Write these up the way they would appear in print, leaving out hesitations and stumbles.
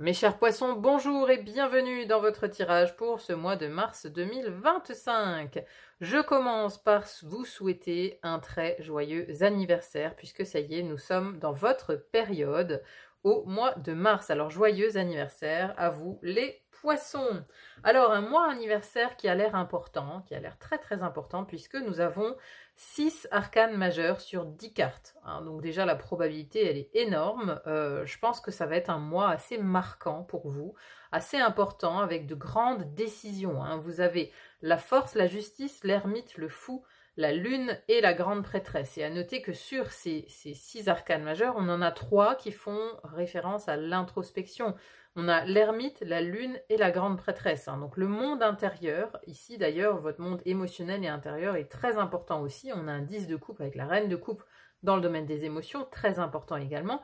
Mes chers poissons, bonjour et bienvenue dans votre tirage pour ce mois de mars 2025. Je commence par vous souhaiter un très joyeux anniversaire puisque ça y est, nous sommes dans votre période au mois de mars. Alors joyeux anniversaire à vous les poissons. Alors un mois anniversaire qui a l'air important, qui a l'air très très important puisque nous avons 6 arcanes majeures sur 10 cartes. Donc déjà la probabilité elle est énorme. Je pense que ça va être un mois assez marquant pour vous, assez important avec de grandes décisions. Vous avez la force, la justice, l'ermite, le fou, la lune et la grande prêtresse. Et à noter que sur ces 6 arcanes majeures, on en a 3 qui font référence à l'introspection. On a l'ermite, la lune et la grande prêtresse. Donc le monde intérieur, ici d'ailleurs, votre monde émotionnel et intérieur est très important aussi. On a un 10 de coupe avec la reine de coupe dans le domaine des émotions, très important également.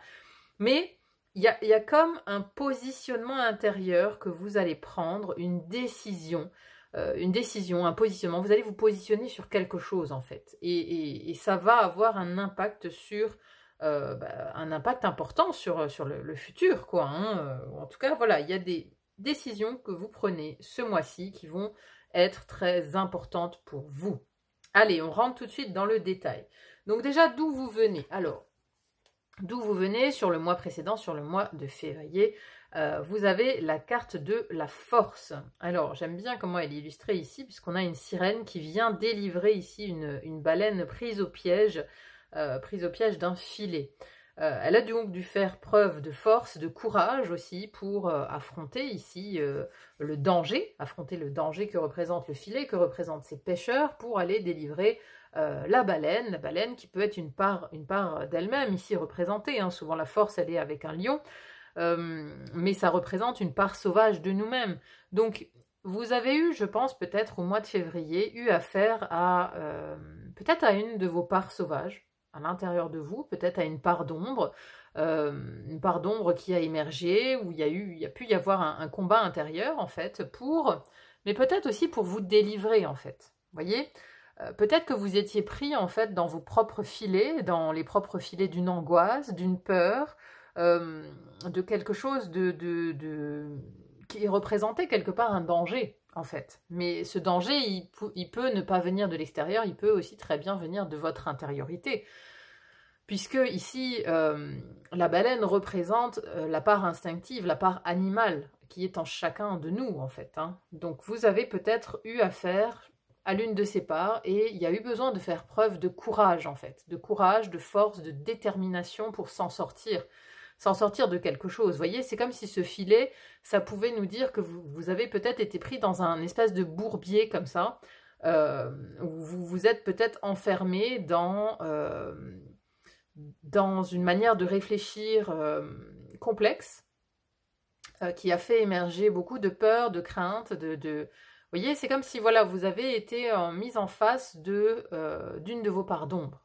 Mais il y a comme un positionnement intérieur que vous allez prendre, une décision, un positionnement. Vous allez vous positionner sur quelque chose en fait. Et ça va avoir un impact sur... un impact important sur le futur, quoi. En tout cas, voilà, il y a des décisions que vous prenez ce mois-ci qui vont être très importantes pour vous. Allez, on rentre tout de suite dans le détail. Donc déjà, d'où vous venez? Alors, d'où vous venez sur le mois précédent, sur le mois de février, vous avez la carte de la force. Alors, j'aime bien comment elle est illustrée ici, puisqu'on a une sirène qui vient délivrer ici une baleine prise au piège d'un filet. Elle a donc dû faire preuve de force, de courage aussi pour affronter ici le danger, affronter le danger que représente le filet, que représentent ces pêcheurs pour aller délivrer la baleine qui peut être une part d'elle-même ici représentée. Souvent la force elle est avec un lion, mais ça représente une part sauvage de nous-mêmes. Donc vous avez eu, je pense, peut-être au mois de février, eu affaire à peut-être à une de vos parts sauvages, à l'intérieur de vous, peut-être à une part d'ombre qui a émergé, où il y a pu y avoir un combat intérieur, en fait, mais peut-être aussi pour vous délivrer, en fait. Vous voyez, peut-être que vous étiez pris, en fait, dans vos propres filets, dans les propres filets d'une angoisse, d'une peur, de quelque chose qui représentait quelque part un danger, en fait. Mais ce danger, il peut ne pas venir de l'extérieur, il peut aussi très bien venir de votre intériorité. Puisque ici, la baleine représente la part instinctive, la part animale, qui est en chacun de nous, en fait. Donc vous avez peut-être eu affaire à l'une de ces parts, et il y a eu besoin de faire preuve de courage, en fait. De courage, de force, de détermination pour s'en sortir de quelque chose. Vous voyez, c'est comme si ce filet, ça pouvait nous dire que vous avez peut-être été pris dans un espèce de bourbier comme ça, où vous vous êtes peut-être enfermé dans une manière de réfléchir complexe, qui a fait émerger beaucoup de peur, de crainte, Vous voyez, c'est comme si voilà, vous avez été mise en face d'une de vos parts d'ombre.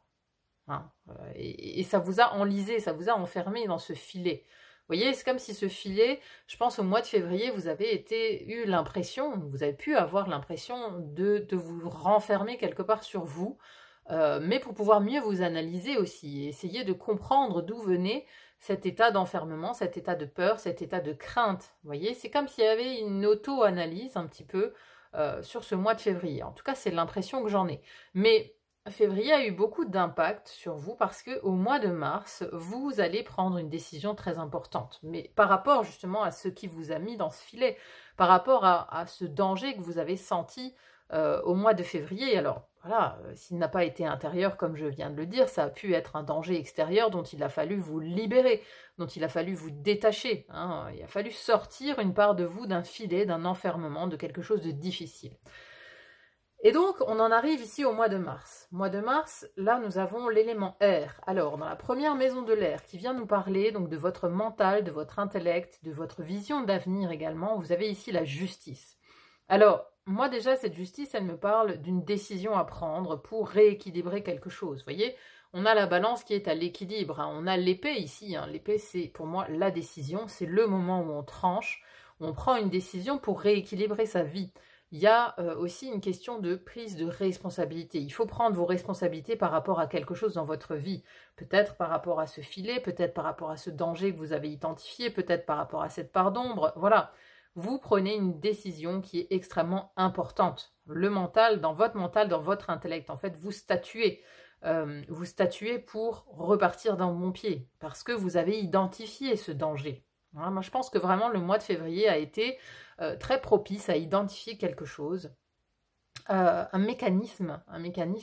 Et ça vous a enlisé, ça vous a enfermé dans ce filet. Vous voyez, c'est comme si ce filet, je pense au mois de février, vous avez pu avoir l'impression de vous renfermer quelque part sur vous, mais pour pouvoir mieux vous analyser aussi, et essayer de comprendre d'où venait cet état d'enfermement, cet état de peur, cet état de crainte. Vous voyez, c'est comme s'il y avait une auto-analyse un petit peu sur ce mois de février. En tout cas, c'est l'impression que j'en ai. Mais février a eu beaucoup d'impact sur vous parce qu'au mois de mars, vous allez prendre une décision très importante. Mais par rapport justement à ce qui vous a mis dans ce filet, par rapport à ce danger que vous avez senti au mois de février. Alors voilà, s'il n'a pas été intérieur comme je viens de le dire, ça a pu être un danger extérieur dont il a fallu vous libérer, dont il a fallu vous détacher. Il a fallu sortir une part de vous d'un filet, d'un enfermement, de quelque chose de difficile. Et donc, on en arrive ici au mois de mars. Mois de mars, là, nous avons l'élément air. Alors, dans la première maison de l'air, qui vient nous parler donc de votre mental, de votre intellect, de votre vision d'avenir également, vous avez ici la justice. Alors, moi déjà, cette justice, elle me parle d'une décision à prendre pour rééquilibrer quelque chose. Vous voyez, on a la balance qui est à l'équilibre. On a l'épée ici. L'épée, c'est pour moi la décision. C'est le moment où on tranche, où on prend une décision pour rééquilibrer sa vie. il y a aussi une question de prise de responsabilité. Il faut prendre vos responsabilités par rapport à quelque chose dans votre vie. Peut-être par rapport à ce filet, peut-être par rapport à ce danger que vous avez identifié, peut-être par rapport à cette part d'ombre. Voilà, vous prenez une décision qui est extrêmement importante. Le mental, dans votre intellect, en fait, vous statuez. Vous statuez pour repartir d'un bon pied, parce que vous avez identifié ce danger. Voilà, moi, je pense que vraiment le mois de février a été très propice à identifier quelque chose, un mécanisme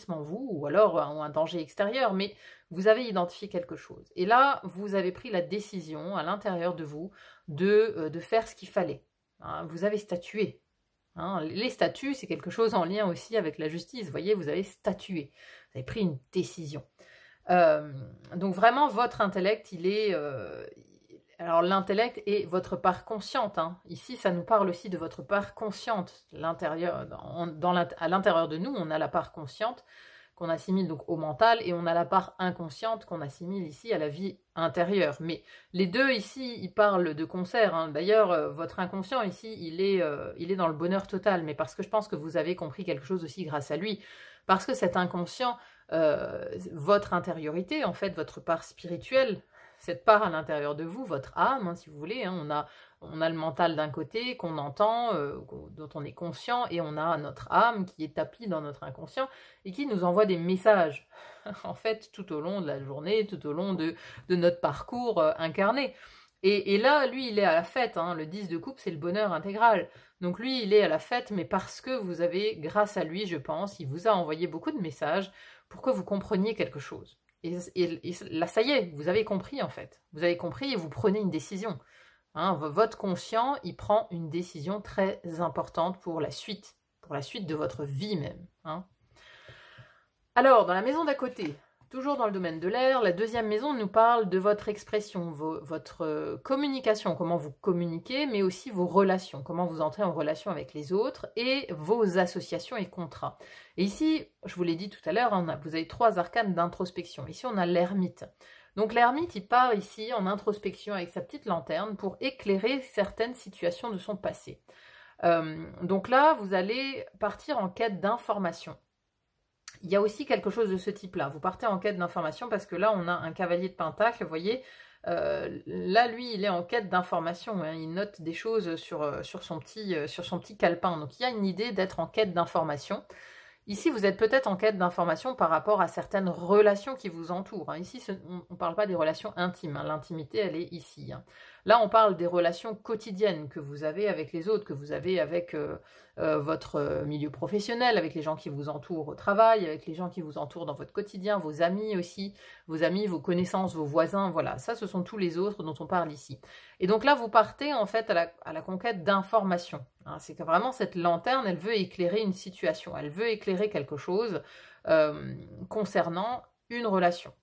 en vous, ou alors un danger extérieur, mais vous avez identifié quelque chose. Et là, vous avez pris la décision à l'intérieur de vous de faire ce qu'il fallait. Hein, vous avez statué. Hein, les statuts, c'est quelque chose en lien aussi avec la justice. Vous voyez, vous avez statué. Vous avez pris une décision. Donc vraiment, votre intellect, il est... alors l'intellect est votre part consciente. Hein. Ici, ça nous parle aussi de votre part consciente. À l'intérieur de nous, on a la part consciente qu'on assimile donc au mental, et on a la part inconsciente qu'on assimile ici à la vie intérieure. Mais les deux ici, ils parlent de concert. Hein. D'ailleurs, votre inconscient ici, il est dans le bonheur total, mais parce que je pense que vous avez compris quelque chose aussi grâce à lui. Parce que cet inconscient, votre intériorité, en fait, votre part spirituelle, cette part à l'intérieur de vous, votre âme, hein, si vous voulez, hein, on a le mental d'un côté qu'on entend, dont on est conscient, et on a notre âme qui est tapie dans notre inconscient et qui nous envoie des messages, en fait, tout au long de la journée, tout au long de notre parcours incarné. Et là, lui, il est à la fête, hein, le 10 de coupe, c'est le bonheur intégral. Donc lui, il est à la fête, mais parce que vous avez, grâce à lui, je pense, il vous a envoyé beaucoup de messages pour que vous compreniez quelque chose. Et là, ça y est, vous avez compris en fait. Vous avez compris et vous prenez une décision. Hein, votre conscient, il prend une décision très importante pour la suite de votre vie même. Hein. Alors, dans la maison d'à côté, toujours dans le domaine de l'air, la deuxième maison nous parle de votre expression, votre communication, comment vous communiquez, mais aussi vos relations, comment vous entrez en relation avec les autres et vos associations et contrats. Et ici, je vous l'ai dit tout à l'heure, vous avez 3 arcanes d'introspection. Ici, on a l'ermite. Donc l'ermite, il part ici en introspection avec sa petite lanterne pour éclairer certaines situations de son passé. Donc là, vous allez partir en quête d'information. Il y a aussi quelque chose de ce type-là. Vous partez en quête d'information parce que là, on a un cavalier de pentacle, vous voyez. Là, lui, il est en quête d'information. Hein, il note des choses sur son petit calepin. Donc, il y a une idée d'être en quête d'information. Ici, vous êtes peut-être en quête d'information par rapport à certaines relations qui vous entourent. Hein. Ici, on ne parle pas des relations intimes. Hein. L'intimité, elle est ici. Hein. Là, on parle des relations quotidiennes que vous avez avec les autres, que vous avez avec votre milieu professionnel, avec les gens qui vous entourent au travail, avec les gens qui vous entourent dans votre quotidien, vos amis aussi, vos connaissances, vos voisins. Voilà, ça, ce sont tous les autres dont on parle ici. Et donc là, vous partez en fait à la conquête d'informations. Hein. C'est que vraiment, cette lanterne, elle veut éclairer une situation. Elle veut éclairer quelque chose concernant une relation.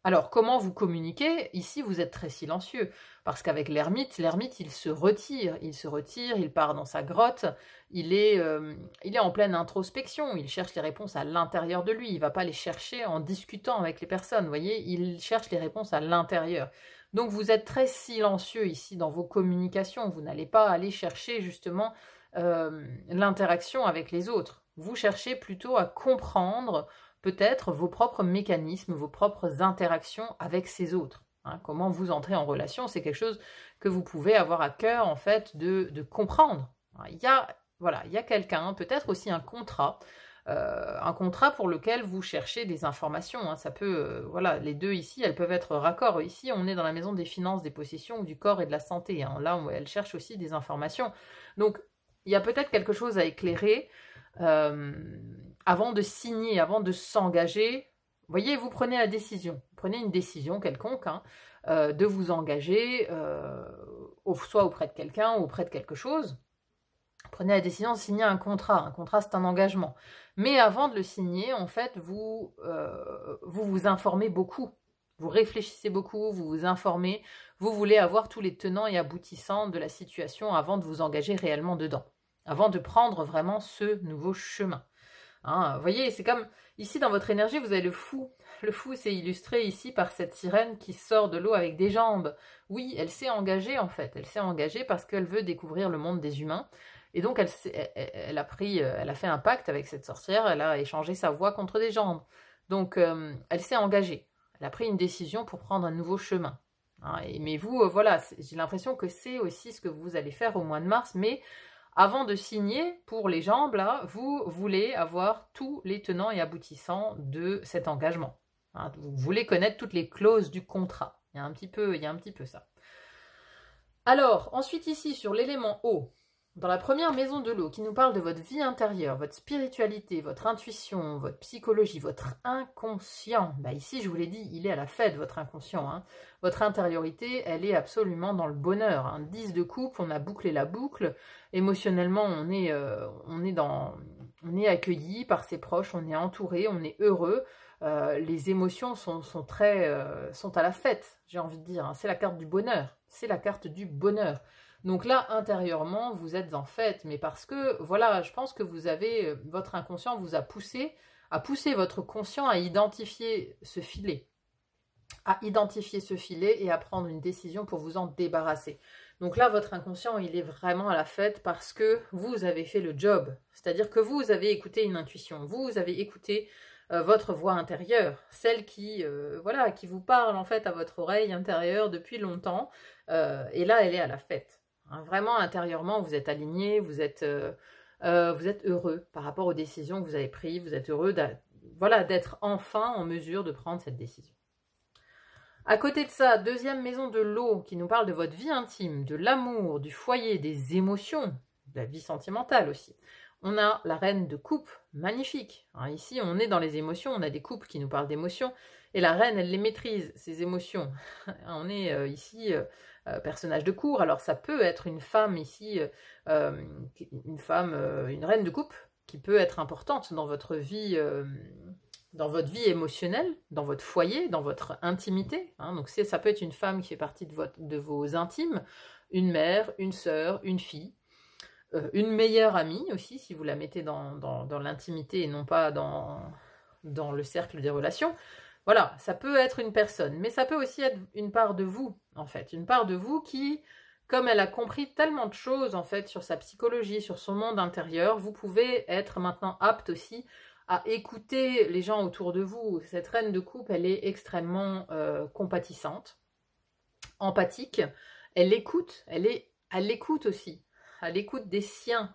Alors, comment vous communiquez? Ici, vous êtes très silencieux, parce qu'avec l'ermite, il se retire, il part dans sa grotte, il est en pleine introspection, il cherche les réponses à l'intérieur de lui, il ne va pas les chercher en discutant avec les personnes, vous voyez, il cherche les réponses à l'intérieur. Donc, vous êtes très silencieux ici dans vos communications, vous n'allez pas aller chercher justement l'interaction avec les autres. Vous cherchez plutôt à comprendre peut-être vos propres mécanismes, vos propres interactions avec ces autres. Hein, comment vous entrez en relation, c'est quelque chose que vous pouvez avoir à cœur en fait de comprendre. Il y a quelqu'un, peut-être aussi un contrat pour lequel vous cherchez des informations. Hein, ça peut, voilà, les deux ici, elles peuvent être raccords. Ici, on est dans la maison des finances, des possessions, du corps et de la santé. Hein. Là, elle cherche aussi des informations. Donc, il y a peut-être quelque chose à éclairer. Avant de signer, avant de s'engager, vous voyez, vous prenez la décision. Vous prenez une décision quelconque hein, de vous engager, soit auprès de quelqu'un ou auprès de quelque chose. Prenez la décision de signer un contrat. Un contrat, c'est un engagement. Mais avant de le signer, en fait, vous vous informez beaucoup. Vous réfléchissez beaucoup, vous vous informez. Vous voulez avoir tous les tenants et aboutissants de la situation avant de vous engager réellement dedans. Avant de prendre vraiment ce nouveau chemin. Hein, vous voyez, c'est comme, ici dans votre énergie, vous avez le fou. Le fou, c'est illustré ici par cette sirène qui sort de l'eau avec des jambes. Oui, elle s'est engagée en fait. Elle s'est engagée parce qu'elle veut découvrir le monde des humains. Et donc, elle a fait un pacte avec cette sorcière, elle a échangé sa voix contre des jambes. Donc, elle s'est engagée. Elle a pris une décision pour prendre un nouveau chemin. Hein, mais vous, voilà, j'ai l'impression que c'est aussi ce que vous allez faire au mois de mars, mais avant de signer pour les jambes, là, vous voulez avoir tous les tenants et aboutissants de cet engagement. Hein, vous voulez connaître toutes les clauses du contrat. Il y a un petit peu ça. Alors, ensuite ici, sur l'élément eau, dans la première maison de l'eau, qui nous parle de votre vie intérieure, votre spiritualité, votre intuition, votre psychologie, votre inconscient. Bah ici, je vous l'ai dit, il est à la fête, votre inconscient. Hein. Votre intériorité, elle est absolument dans le bonheur. Hein. 10 de coupe, on a bouclé la boucle. Émotionnellement, on est accueilli par ses proches, on est entouré, on est heureux. Les émotions sont à la fête, j'ai envie de dire. Hein. C'est la carte du bonheur. C'est la carte du bonheur. Donc là, intérieurement, vous êtes en fête, mais parce que, voilà, je pense que votre inconscient vous a poussé votre conscient à identifier ce filet. Et à prendre une décision pour vous en débarrasser. Donc là, votre inconscient, il est vraiment à la fête parce que vous avez fait le job. C'est-à-dire que vous avez écouté une intuition, vous avez écouté votre voix intérieure, celle qui vous parle en fait à votre oreille intérieure depuis longtemps, et là, elle est à la fête. Hein, vraiment, intérieurement, vous êtes aligné, vous êtes heureux par rapport aux décisions que vous avez prises, vous êtes heureux d'être enfin en mesure de prendre cette décision. À côté de ça, deuxième maison de l'eau qui nous parle de votre vie intime, de l'amour, du foyer, des émotions, de la vie sentimentale aussi. On a la reine de coupe, magnifique. Hein, ici, on est dans les émotions, on a des couples qui nous parlent d'émotions, et la reine, elle les maîtrise, ces émotions. On est ici personnage de cour, alors ça peut être une femme ici, une reine de coupe, qui peut être importante dans votre vie émotionnelle, dans votre foyer, dans votre intimité. Hein. Donc ça peut être une femme qui fait partie de vos intimes, une mère, une sœur, une fille, une meilleure amie aussi, si vous la mettez dans l'intimité et non pas dans le cercle des relations. Voilà, ça peut être une personne, mais ça peut aussi être une part de vous, en fait. Une part de vous qui, comme elle a compris tellement de choses, en fait, sur sa psychologie, sur son monde intérieur, vous pouvez être maintenant apte aussi à écouter les gens autour de vous. Cette reine de coupe, elle est extrêmement compatissante, empathique. Elle écoute, elle est à l'écoute aussi, à l'écoute des siens.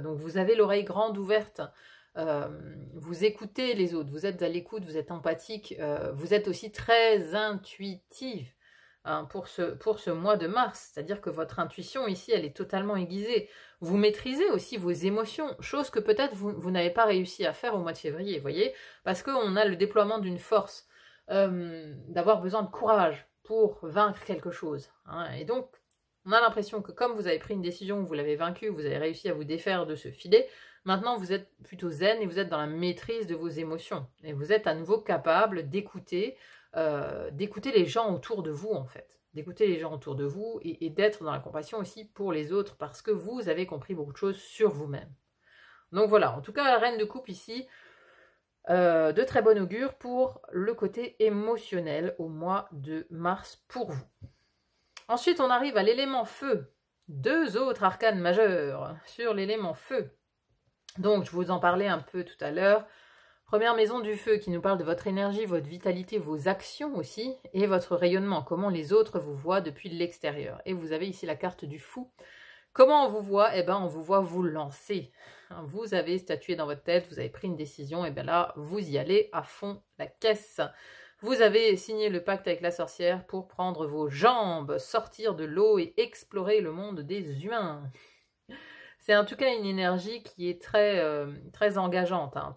Donc vous avez l'oreille grande ouverte. Vous écoutez les autres, vous êtes à l'écoute, vous êtes empathique, vous êtes aussi très intuitive hein, pour ce mois de mars. C'est-à-dire que votre intuition ici, elle est totalement aiguisée. Vous maîtrisez aussi vos émotions, chose que peut-être vous n'avez pas réussi à faire au mois de février, vous voyez, parce qu'on a le déploiement d'une force, d'avoir besoin de courage pour vaincre quelque chose. Hein. Et donc, on a l'impression que comme vous avez pris une décision, vous l'avez vaincue, vous avez réussi à vous défaire de ce filet, maintenant vous êtes plutôt zen et vous êtes dans la maîtrise de vos émotions. Et vous êtes à nouveau capable d'écouter les gens autour de vous en fait. D'écouter les gens autour de vous et d'être dans la compassion aussi pour les autres parce que vous avez compris beaucoup de choses sur vous-même. Donc voilà, en tout cas la reine de coupe ici, de très bon augure pour le côté émotionnel au mois de mars pour vous. Ensuite, on arrive à l'élément feu. 2 autres arcanes majeures sur l'élément feu. Donc, je vous en parlais un peu tout à l'heure. Première maison du feu qui nous parle de votre énergie, votre vitalité, vos actions aussi, et votre rayonnement, comment les autres vous voient depuis l'extérieur. Et vous avez ici la carte du fou. Comment on vous voit? Eh bien, on vous voit vous lancer. Vous avez statué dans votre tête, vous avez pris une décision, et bien là, vous y allez à fond la caisse. Vous avez signé le pacte avec la sorcière pour prendre vos jambes, sortir de l'eau et explorer le monde des humains. C'est en tout cas une énergie qui est très engageante, hein,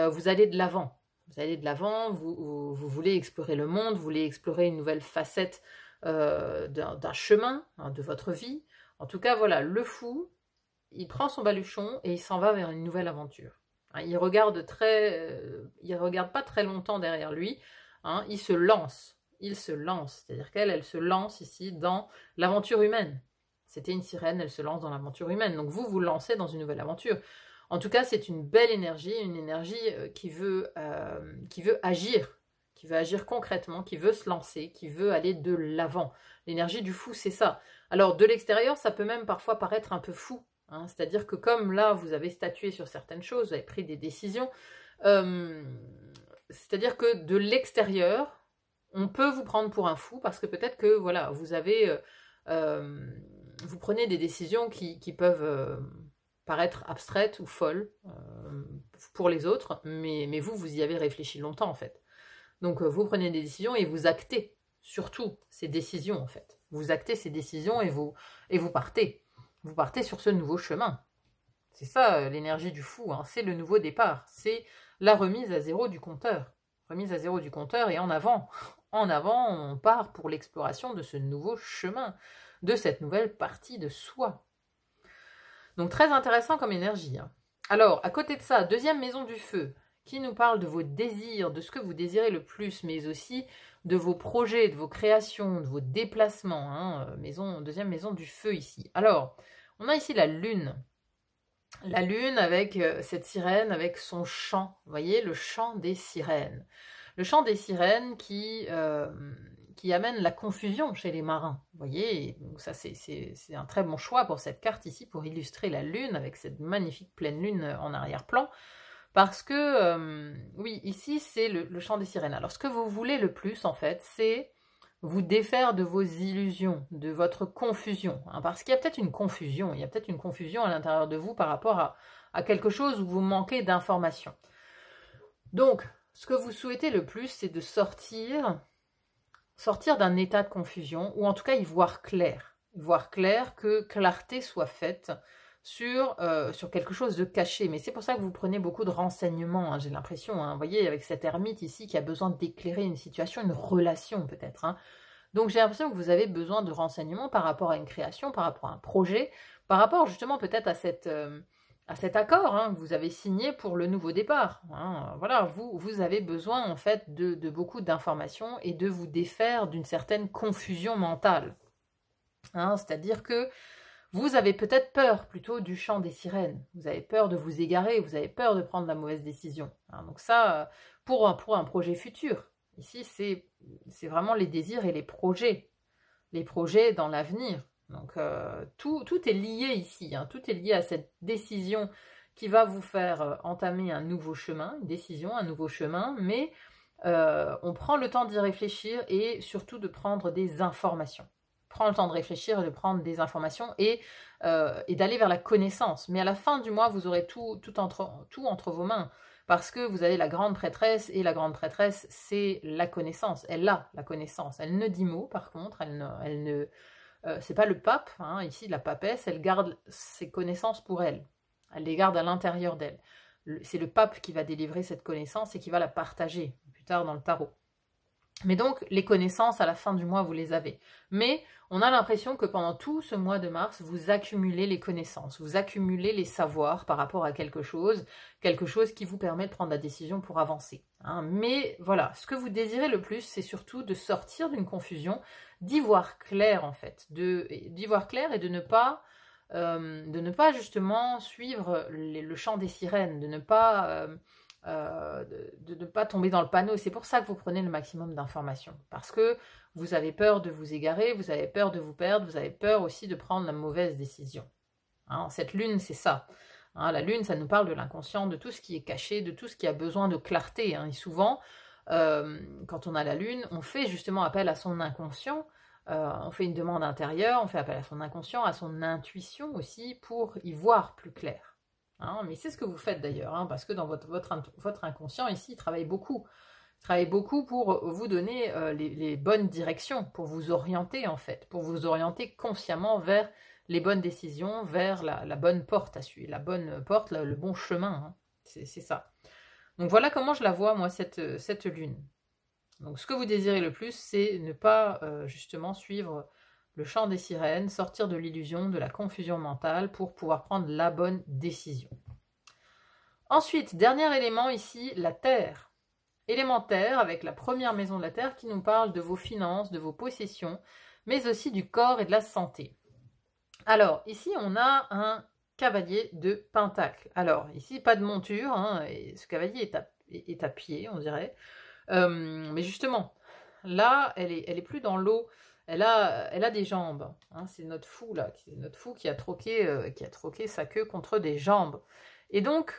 vous allez de l'avant. Vous allez de l'avant, vous voulez explorer le monde, vous voulez explorer une nouvelle facette d'un chemin, hein, de votre vie. En tout cas, voilà, le fou, il prend son baluchon et il s'en va vers une nouvelle aventure. Il regarde pas très longtemps derrière lui, hein, il se lance, c'est-à-dire elle se lance ici dans l'aventure humaine. C'était une sirène, elle se lance dans l'aventure humaine, donc vous lancez dans une nouvelle aventure. En tout cas, c'est une belle énergie, une énergie qui veut agir, qui veut agir concrètement, qui veut se lancer, qui veut aller de l'avant. L'énergie du fou, c'est ça. Alors, de l'extérieur, ça peut même parfois paraître un peu fou, hein, c'est-à-dire que comme là, vous avez statué sur certaines choses, vous avez pris des décisions, c'est-à-dire que de l'extérieur, on peut vous prendre pour un fou, parce que peut-être que, voilà, vous avez... vous prenez des décisions qui peuvent paraître abstraites ou folles pour les autres, mais vous y avez réfléchi longtemps, en fait. Donc, vous prenez des décisions et vous actez, surtout, ces décisions, en fait. Vous actez ces décisions et vous partez. Vous partez sur ce nouveau chemin. C'est ça, l'énergie du fou, hein. C'est le nouveau départ. C'est la remise à zéro du compteur. Remise à zéro du compteur et en avant. En avant, on part pour l'exploration de ce nouveau chemin, de cette nouvelle partie de soi. Donc, très intéressant comme énergie, hein. Alors, à côté de ça, deuxième maison du feu, qui nous parle de vos désirs, de ce que vous désirez le plus, mais aussi de vos projets, de vos créations, de vos déplacements, hein, deuxième maison du feu ici. Alors, on a ici la lune. La lune avec cette sirène, avec son chant, vous voyez, le chant des sirènes. Le chant des sirènes qui amène la confusion chez les marins, vous voyez, donc ça c'est un très bon choix pour cette carte ici, pour illustrer la lune, avec cette magnifique pleine lune en arrière-plan, parce que, oui, ici c'est le chant des sirènes. Alors ce que vous voulez le plus, en fait, c'est vous défaire de vos illusions, de votre confusion, hein, parce qu'il y a peut-être une confusion, à l'intérieur de vous par rapport à quelque chose où vous manquez d'informations. Donc, ce que vous souhaitez le plus, c'est de sortir d'un état de confusion, ou en tout cas y voir clair, que clarté soit faite sur quelque chose de caché. Mais c'est pour ça que vous prenez beaucoup de renseignements, hein, j'ai l'impression, hein, vous voyez, avec cet ermite ici qui a besoin d'éclairer une situation, une relation peut-être, hein. Donc j'ai l'impression que vous avez besoin de renseignements par rapport à une création, par rapport à un projet, par rapport justement peut-être à cet accord, hein, que vous avez signé pour le nouveau départ, hein. Voilà, vous avez besoin en fait de beaucoup d'informations et de vous défaire d'une certaine confusion mentale, hein, c'est-à-dire que vous avez peut-être peur plutôt du chant des sirènes, vous avez peur de vous égarer, vous avez peur de prendre la mauvaise décision, hein. Donc ça, pour un projet futur, ici c'est vraiment les désirs et les projets dans l'avenir. Donc tout est lié ici, hein, tout est lié à cette décision qui va vous faire entamer un nouveau chemin, une décision, un nouveau chemin, mais on prend le temps d'y réfléchir et surtout de prendre des informations. Prends le temps de réfléchir et de prendre des informations et d'aller vers la connaissance. Mais à la fin du mois, vous aurez tout entre vos mains, parce que vous avez la grande prêtresse, et la grande prêtresse, c'est la connaissance. Elle a la connaissance. Elle ne dit mot, par contre, c'est pas le pape, hein, ici la papesse, elle garde ses connaissances pour elle. Elle les garde à l'intérieur d'elle. C'est le pape qui va délivrer cette connaissance et qui va la partager plus tard dans le tarot. Mais donc, les connaissances, à la fin du mois, vous les avez. Mais on a l'impression que pendant tout ce mois de mars, vous accumulez les connaissances, vous accumulez les savoirs par rapport à quelque chose qui vous permet de prendre la décision pour avancer, hein. Mais voilà, ce que vous désirez le plus, c'est surtout de sortir d'une confusion, d'y voir clair en fait, d'y voir clair et de ne pas justement suivre le chant des sirènes, de ne pas tomber dans le panneau. C'est pour ça que vous prenez le maximum d'informations, parce que vous avez peur de vous égarer, vous avez peur de vous perdre, vous avez peur aussi de prendre la mauvaise décision, hein. Cette lune, c'est ça, hein, la lune, ça nous parle de l'inconscient, de tout ce qui est caché, de tout ce qui a besoin de clarté, hein. Et souvent, quand on a la lune, on fait justement appel à son inconscient, on fait une demande intérieure, on fait appel à son inconscient, à son intuition aussi, pour y voir plus clair, hein. Mais c'est ce que vous faites d'ailleurs, hein, parce que dans votre inconscient ici, il travaille beaucoup pour vous donner les bonnes directions, pour vous orienter en fait, pour vous orienter consciemment vers les bonnes décisions, vers la bonne porte à suivre, la bonne porte, le bon chemin, hein. C'est ça. Donc voilà comment je la vois moi, cette lune. Donc ce que vous désirez le plus, c'est ne pas justement suivre le chant des sirènes, sortir de l'illusion, de la confusion mentale pour pouvoir prendre la bonne décision. Ensuite, dernier élément ici, la terre. Élémentaire, avec la première maison de la terre qui nous parle de vos finances, de vos possessions, mais aussi du corps et de la santé. Alors, ici, on a un cavalier de pentacle. Alors, ici, pas de monture, hein, et ce cavalier est à pied, on dirait. Mais justement, là, elle est plus dans l'eau. Elle a des jambes. Hein, c'est notre fou, là. C'est notre fou qui a troqué sa queue contre des jambes. Et donc,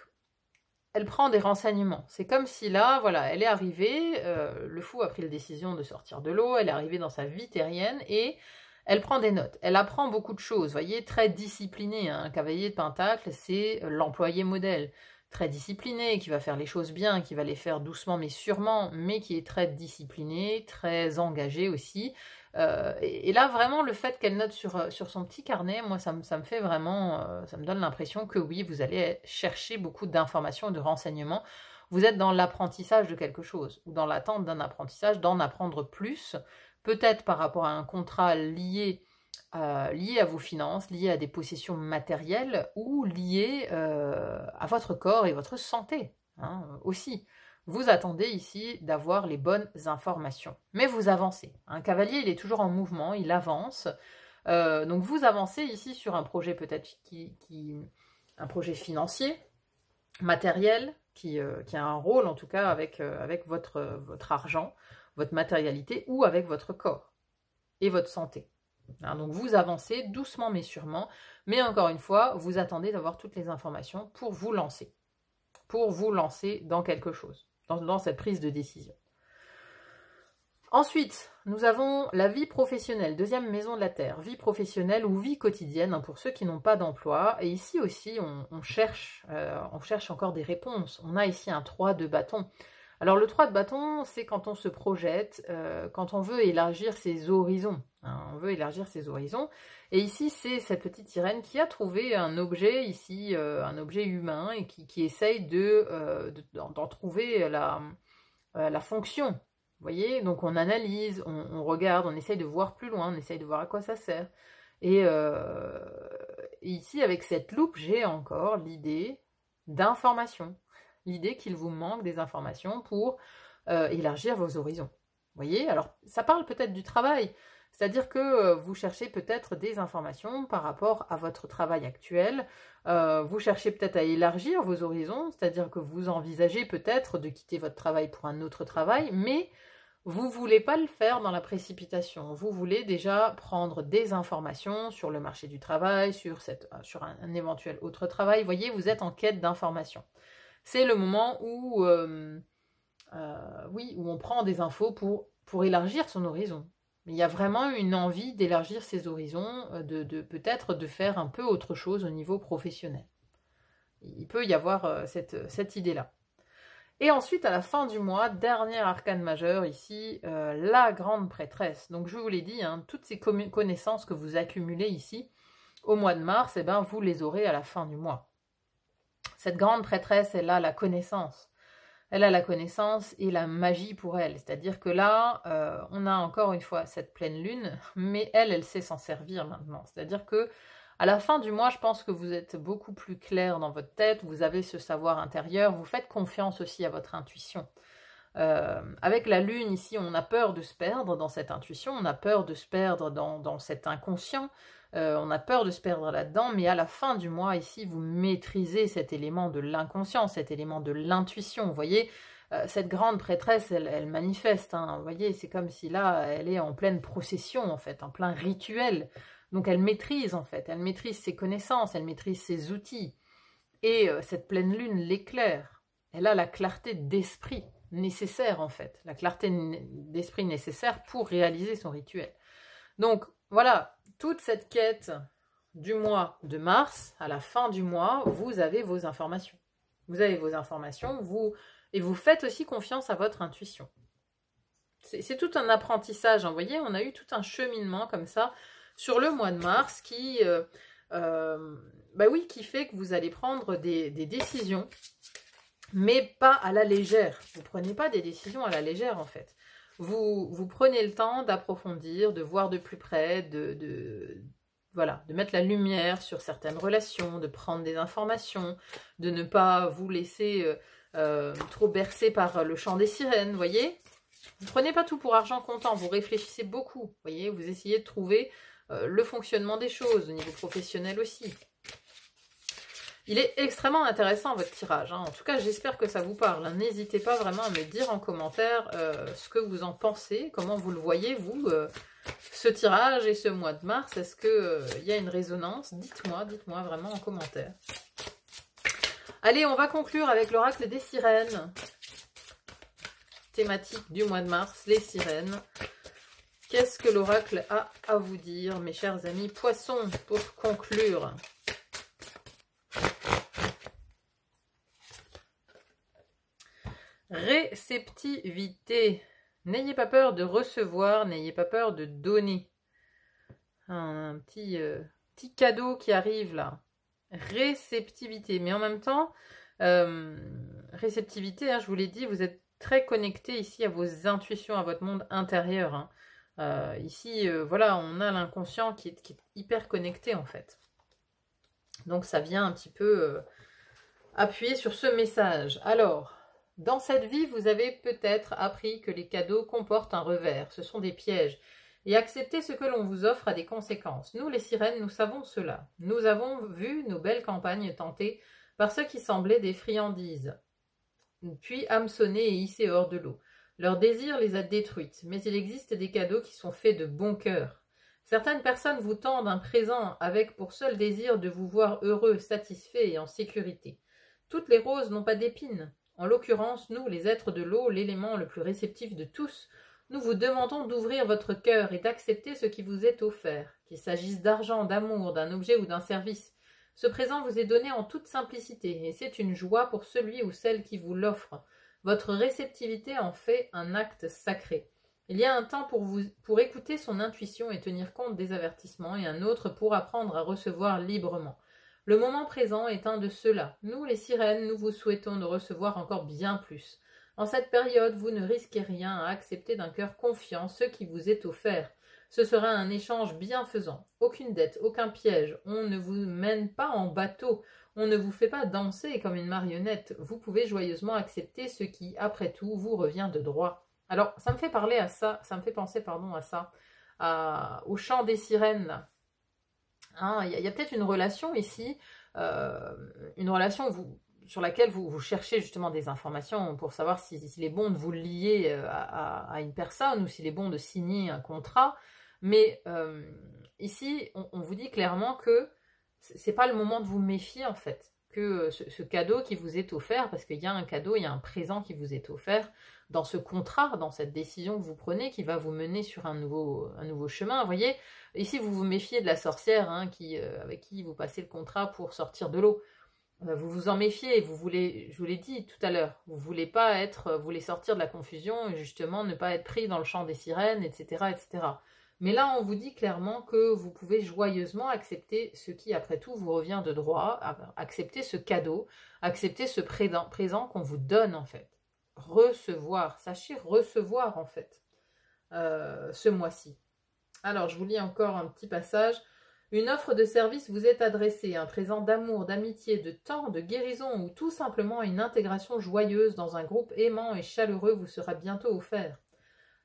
elle prend des renseignements. C'est comme si là, voilà, elle est arrivée, le fou a pris la décision de sortir de l'eau, elle est arrivée dans sa vie terrienne et elle prend des notes. Elle apprend beaucoup de choses, vous voyez, très disciplinée. Hein. Un cavalier de Pentacle, c'est l'employé modèle. Très discipliné, qui va faire les choses bien, qui va les faire doucement mais sûrement, mais qui est très discipliné, très engagé aussi. Et là, vraiment, le fait qu'elle note sur son petit carnet, moi, ça me fait vraiment, ça me donne l'impression que oui, vous allez chercher beaucoup d'informations et de renseignements. Vous êtes dans l'apprentissage de quelque chose, ou dans l'attente d'un apprentissage, d'en apprendre plus, peut-être par rapport à un contrat lié à vos finances, lié à des possessions matérielles, ou lié à votre corps et votre santé, hein, aussi. Vous attendez ici d'avoir les bonnes informations. Mais vous avancez. Un cavalier, il est toujours en mouvement, il avance. Donc vous avancez ici sur un projet peut-être un projet financier, matériel, qui a un rôle en tout cas avec votre argent, votre matérialité, ou avec votre corps et votre santé. Hein, donc vous avancez doucement mais sûrement. Mais encore une fois, vous attendez d'avoir toutes les informations pour vous lancer. Pour vous lancer dans quelque chose. Dans cette prise de décision. Ensuite, nous avons la vie professionnelle, deuxième maison de la Terre, vie professionnelle ou vie quotidienne, hein, pour ceux qui n'ont pas d'emploi. Et ici aussi, on cherche encore des réponses. On a ici un 3 de bâton. Alors le 3 de bâton, c'est quand on se projette, quand on veut élargir ses horizons. Hein, on veut élargir ses horizons. Et ici, c'est cette petite sirène qui a trouvé un objet ici, un objet humain, et qui essaye d'en trouver la fonction. Vous voyez, donc on analyse, on regarde, on essaye de voir plus loin, on essaye de voir à quoi ça sert. Et ici, avec cette loupe, j'ai encore l'idée d'information. L'idée qu'il vous manque des informations pour élargir vos horizons. Vous voyez, alors ça parle peut-être du travail. C'est-à-dire que vous cherchez peut-être des informations par rapport à votre travail actuel. Vous cherchez peut-être à élargir vos horizons, c'est-à-dire que vous envisagez peut-être de quitter votre travail pour un autre travail, mais vous ne voulez pas le faire dans la précipitation. Vous voulez déjà prendre des informations sur le marché du travail, sur un éventuel autre travail. Vous voyez, vous êtes en quête d'informations. C'est le moment où on prend des infos pour élargir son horizon. Il y a vraiment une envie d'élargir ses horizons, peut-être de faire un peu autre chose au niveau professionnel. Il peut y avoir cette idée-là. Et ensuite, à la fin du mois, dernier arcane majeur ici, la grande prêtresse. Donc je vous l'ai dit, hein, toutes ces connaissances que vous accumulez ici, au mois de mars, eh ben, vous les aurez à la fin du mois. Cette grande prêtresse, elle a la connaissance. Elle a la connaissance et la magie pour elle. C'est-à-dire que là, on a encore une fois cette pleine lune, mais elle sait s'en servir maintenant. C'est-à-dire que à la fin du mois, je pense que vous êtes beaucoup plus clair dans votre tête, vous avez ce savoir intérieur, vous faites confiance aussi à votre intuition. Avec la lune ici, on a peur de se perdre dans cette intuition, on a peur de se perdre dans cet inconscient, on a peur de se perdre là-dedans, mais à la fin du mois, ici, vous maîtrisez cet élément de l'inconscient, cet élément de l'intuition. Vous voyez, cette grande prêtresse, elle manifeste. Hein, vous voyez, c'est comme si là, elle est en pleine procession, en fait, en plein rituel. Donc, elle maîtrise, en fait. Elle maîtrise ses connaissances, elle maîtrise ses outils. Et cette pleine lune l'éclaire. Elle a la clarté d'esprit nécessaire, en fait. La clarté d'esprit nécessaire pour réaliser son rituel. Donc, voilà, toute cette quête du mois de mars, à la fin du mois, vous avez vos informations. Vous avez vos informations, et vous faites aussi confiance à votre intuition. C'est tout un apprentissage, hein, vous voyez, on a eu tout un cheminement comme ça sur le mois de mars qui fait que vous allez prendre des décisions, mais pas à la légère. Vous ne prenez pas des décisions à la légère, en fait. Vous prenez le temps d'approfondir, de voir de plus près, de mettre la lumière sur certaines relations, de prendre des informations, de ne pas vous laisser trop bercer par le chant des sirènes, vous voyez. Vous ne prenez pas tout pour argent comptant, vous réfléchissez beaucoup, vous voyez, vous essayez de trouver le fonctionnement des choses, au niveau professionnel aussi. Il est extrêmement intéressant votre tirage, hein. En tout cas, j'espère que ça vous parle, hein. N'hésitez pas vraiment à me dire en commentaire ce que vous en pensez, comment vous le voyez, vous, ce tirage et ce mois de mars. Est-ce qu'il y a une résonance? Dites-moi vraiment en commentaire. Allez, on va conclure avec l'oracle des sirènes. Thématique du mois de mars, les sirènes. Qu'est-ce que l'oracle a à vous dire, mes chers amis poissons, pour conclure? Réceptivité. N'ayez pas peur de recevoir, n'ayez pas peur de donner. Un petit cadeau qui arrive là. Réceptivité. Mais en même temps, réceptivité, hein, je vous l'ai dit, vous êtes très connecté ici à vos intuitions, à votre monde intérieur. Hein. Ici, voilà, on a l'inconscient qui est hyper connecté en fait. Donc ça vient un petit peu appuyer sur ce message. Alors, dans cette vie, vous avez peut-être appris que les cadeaux comportent un revers. Ce sont des pièges. Et accepter ce que l'on vous offre a des conséquences. Nous, les sirènes, nous savons cela. Nous avons vu nos belles campagnes tentées par ceux qui semblaient des friandises, puis hameçonnés et hissés hors de l'eau. Leur désir les a détruites, mais il existe des cadeaux qui sont faits de bon cœur. Certaines personnes vous tendent un présent avec pour seul désir de vous voir heureux, satisfait et en sécurité. Toutes les roses n'ont pas d'épines. En l'occurrence, nous, les êtres de l'eau, l'élément le plus réceptif de tous, nous vous demandons d'ouvrir votre cœur et d'accepter ce qui vous est offert, qu'il s'agisse d'argent, d'amour, d'un objet ou d'un service. Ce présent vous est donné en toute simplicité, et c'est une joie pour celui ou celle qui vous l'offre. Votre réceptivité en fait un acte sacré. Il y a un temps pour écouter son intuition et tenir compte des avertissements, et un autre pour apprendre à recevoir librement. Le moment présent est un de ceux-là. Nous, les sirènes, nous vous souhaitons de recevoir encore bien plus. En cette période, vous ne risquez rien à accepter d'un cœur confiant ce qui vous est offert. Ce sera un échange bienfaisant. Aucune dette, aucun piège. On ne vous mène pas en bateau. On ne vous fait pas danser comme une marionnette. Vous pouvez joyeusement accepter ce qui, après tout, vous revient de droit. Alors, ça me fait parler à ça, ça me fait penser, pardon, à ça, au chant des sirènes, là. Hein, y a peut-être une relation ici, une relation sur laquelle vous cherchez justement des informations pour savoir s'il est bon de vous lier à une personne ou s'il est bon de signer un contrat. Mais ici, on vous dit clairement que c'est pas le moment de vous méfier en fait. Que ce cadeau qui vous est offert, parce qu'il y a un cadeau, il y a un présent qui vous est offert dans ce contrat, dans cette décision que vous prenez qui va vous mener sur un nouveau chemin. Vous voyez, ici vous vous méfiez de la sorcière hein, avec qui vous passez le contrat pour sortir de l'eau. Vous vous en méfiez, vous voulez, je vous l'ai dit tout à l'heure, vous voulez sortir de la confusion et justement ne pas être pris dans le chant des sirènes, etc., etc. Mais là, on vous dit clairement que vous pouvez joyeusement accepter ce qui, après tout, vous revient de droit, accepter ce cadeau, accepter ce présent qu'on vous donne, en fait. Recevoir, sachez recevoir, en fait, ce mois-ci. Alors, je vous lis encore un petit passage. Une offre de service vous est adressée, un présent d'amour, d'amitié, de temps, de guérison ou tout simplement une intégration joyeuse dans un groupe aimant et chaleureux vous sera bientôt offert.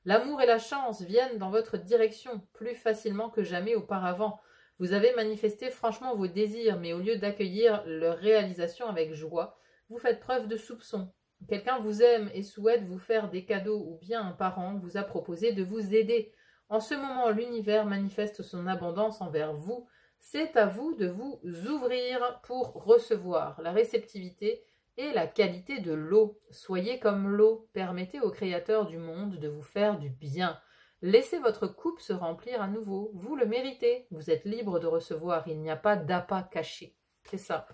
L'amour et la chance viennent dans votre direction plus facilement que jamais auparavant. Vous avez manifesté franchement vos désirs, mais au lieu d'accueillir leur réalisation avec joie, vous faites preuve de soupçon. Quelqu'un vous aime et souhaite vous faire des cadeaux ou bien un parent vous a proposé de vous aider. En ce moment, l'univers manifeste son abondance envers vous. C'est à vous de vous ouvrir pour recevoir. La réceptivité et la qualité de l'eau. Soyez comme l'eau. Permettez au Créateur du monde de vous faire du bien. Laissez votre coupe se remplir à nouveau. Vous le méritez. Vous êtes libre de recevoir. Il n'y a pas d'appât caché. C'est ça.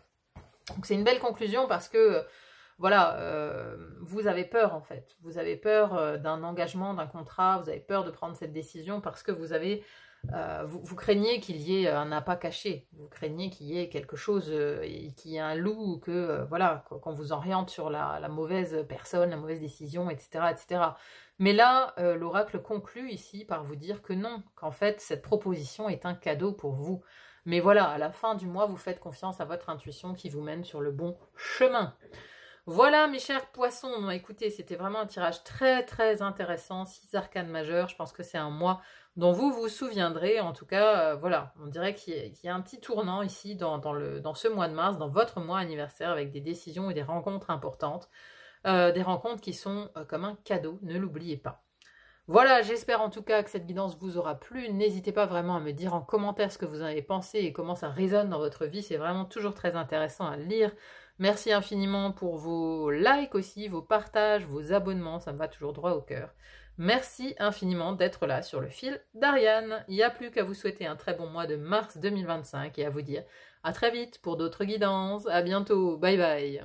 Donc c'est une belle conclusion parce que voilà, vous avez peur en fait. Vous avez peur d'un engagement, d'un contrat. Vous avez peur de prendre cette décision parce que vous craignez qu'il y ait un appât caché, vous craignez qu'il y ait quelque chose, qu'il y ait un loup, ou que voilà, qu'on vous oriente sur la mauvaise personne, la mauvaise décision, etc. etc. Mais là, l'oracle conclut ici par vous dire que non, qu'en fait, cette proposition est un cadeau pour vous. Mais voilà, à la fin du mois, vous faites confiance à votre intuition qui vous mène sur le bon chemin. Voilà mes chers poissons, bon, écoutez, c'était vraiment un tirage très très intéressant, 6 arcanes majeures, je pense que c'est un mois dont vous vous souviendrez, en tout cas, voilà, on dirait qu'il y a un petit tournant ici dans ce mois de mars, dans votre mois anniversaire, avec des décisions et des rencontres importantes, des rencontres qui sont comme un cadeau, ne l'oubliez pas. Voilà, j'espère en tout cas que cette guidance vous aura plu. N'hésitez pas vraiment à me dire en commentaire ce que vous en avez pensé et comment ça résonne dans votre vie. C'est vraiment toujours très intéressant à lire. Merci infiniment pour vos likes aussi, vos partages, vos abonnements. Ça me va toujours droit au cœur. Merci infiniment d'être là sur le fil d'Ariane. Il n'y a plus qu'à vous souhaiter un très bon mois de mars 2025 et à vous dire à très vite pour d'autres guidances. À bientôt. Bye bye.